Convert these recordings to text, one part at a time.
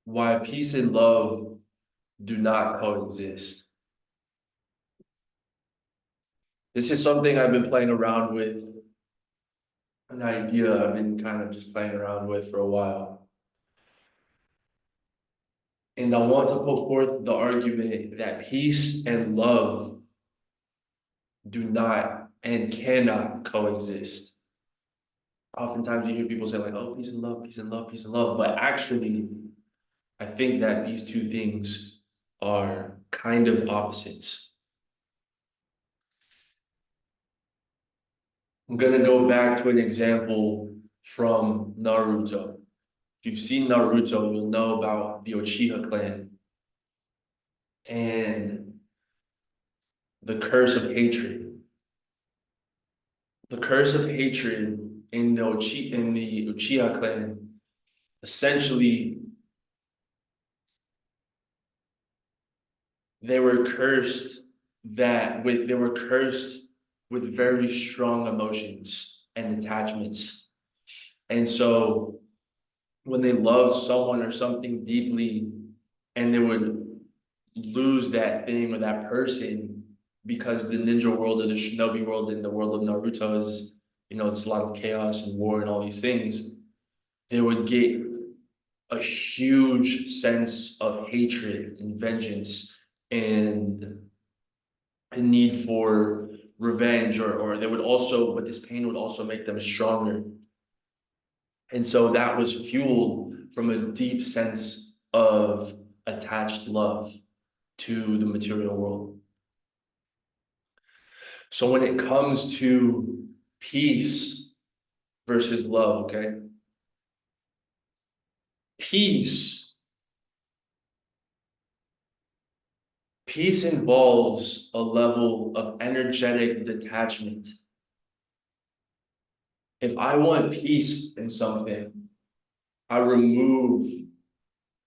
why peace and love do not coexist. This is something I've been playing around with, an idea I've been kind of just playing around with for a while. And I want to put forth the argument that peace and love do not and cannot coexist. Oftentimes you hear people say like, oh, peace and love, peace and love, peace and love. But actually, I think that these two things are kind of opposites. I'm gonna go back to an example from Naruto. If you've seen Naruto, you'll know about the Uchiha clan and the curse of hatred. The curse of hatred in the Uchiha clan, essentially, they were cursed with very strong emotions and attachments. And so when they loved someone or something deeply and they would lose that thing or that person because the ninja world or the shinobi world in the world of Naruto is, it's a lot of chaos and war and all these things, they would get a huge sense of hatred and vengeance and a need for revenge, or they would also, but this pain would also make them stronger. And so that was fueled from a deep sense of attached love to the material world. So when it comes to peace versus love, okay? Peace involves a level of energetic detachment. If I want peace in something, I remove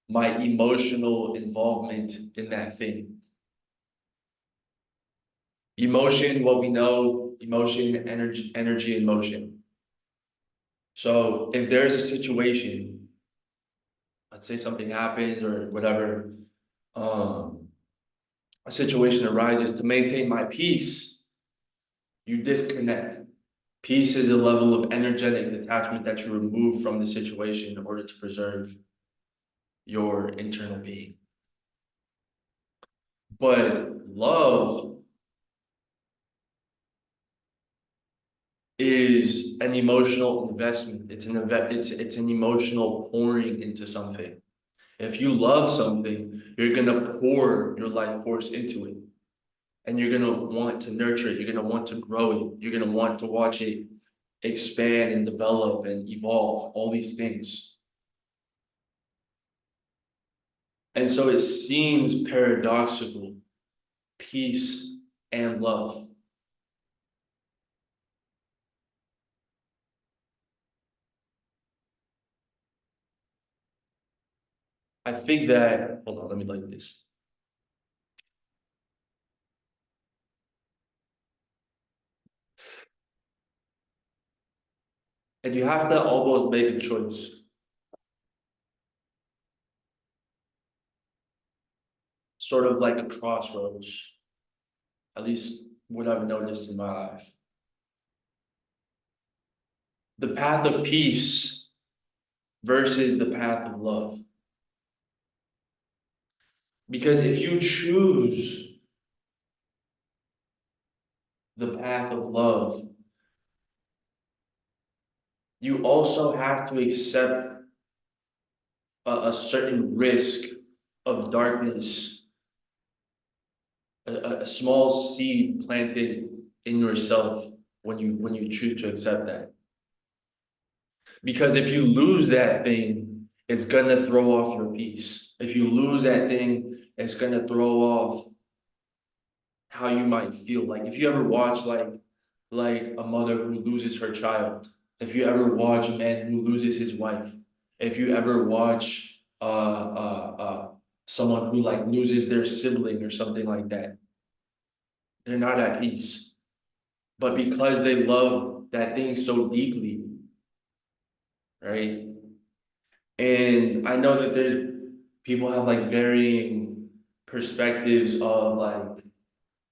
my emotional involvement in that thing. Emotion, what we know, emotion, energy and motion. So if there's a situation, let's say something happens or whatever, a situation arises, to maintain my peace, you disconnect. Peace is a level of energetic detachment that you remove from the situation in order to preserve your internal being. But love is an emotional investment. It's an emotional pouring into something. If you love something, you're gonna pour your life force into it. And you're gonna want to nurture it, you're gonna want to grow it, you're gonna want to watch it expand and develop and evolve, all these things. And so it seems paradoxical, peace and love. I think that, hold on, let me like this. And you have to almost make a choice. Sort of like a crossroads, at least what I've noticed in my life. The path of peace versus the path of love. Because if you choose the path of love, you also have to accept a certain risk of darkness, a small seed planted in yourself when you choose to accept that. Because if you lose that thing, it's gonna throw off your peace. If you lose that thing, it's gonna throw off how you might feel. Like if you ever watch like a mother who loses her child, if you ever watch a man who loses his wife, if you ever watch someone who like loses their sibling or something like that, they're not at peace. But because they love that thing so deeply, right? And I know that people have like varying perspectives of like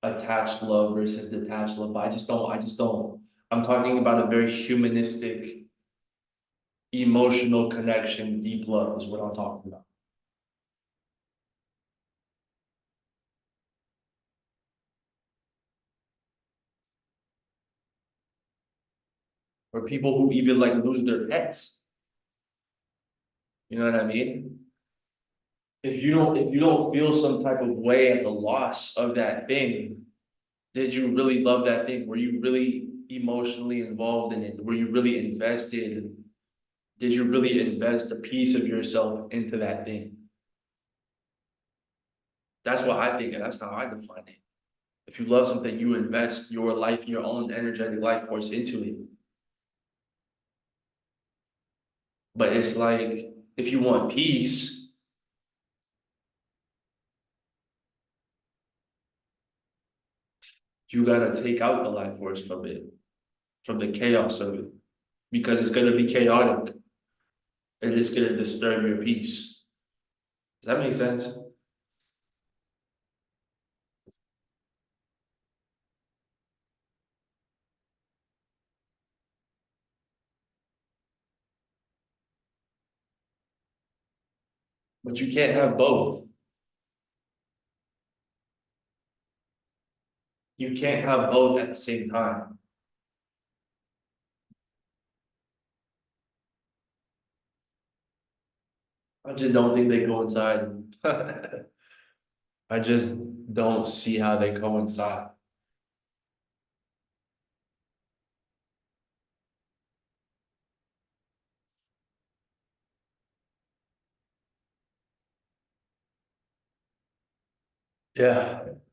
attached love versus detached love. But I just don't, I'm talking about a very humanistic, emotional connection, deep love is what I'm talking about. Or people who even like lose their pets. You know what I mean? If you don't feel some type of way at the loss of that thing, did you really love that thing? Were you really emotionally involved in it? Were you really invested? Did you really invest a piece of yourself into that thing? That's what I think, and that's how I define it. If you love something, you invest your life, your own energetic life force into it. But it's like if you want peace, you gotta take out the life force from it, from the chaos of it, because it's gonna be chaotic and it's gonna disturb your peace. Does that make sense? But you can't have both. You can't have both at the same time. I just don't think they coincide. I just don't see how they coincide. Yeah.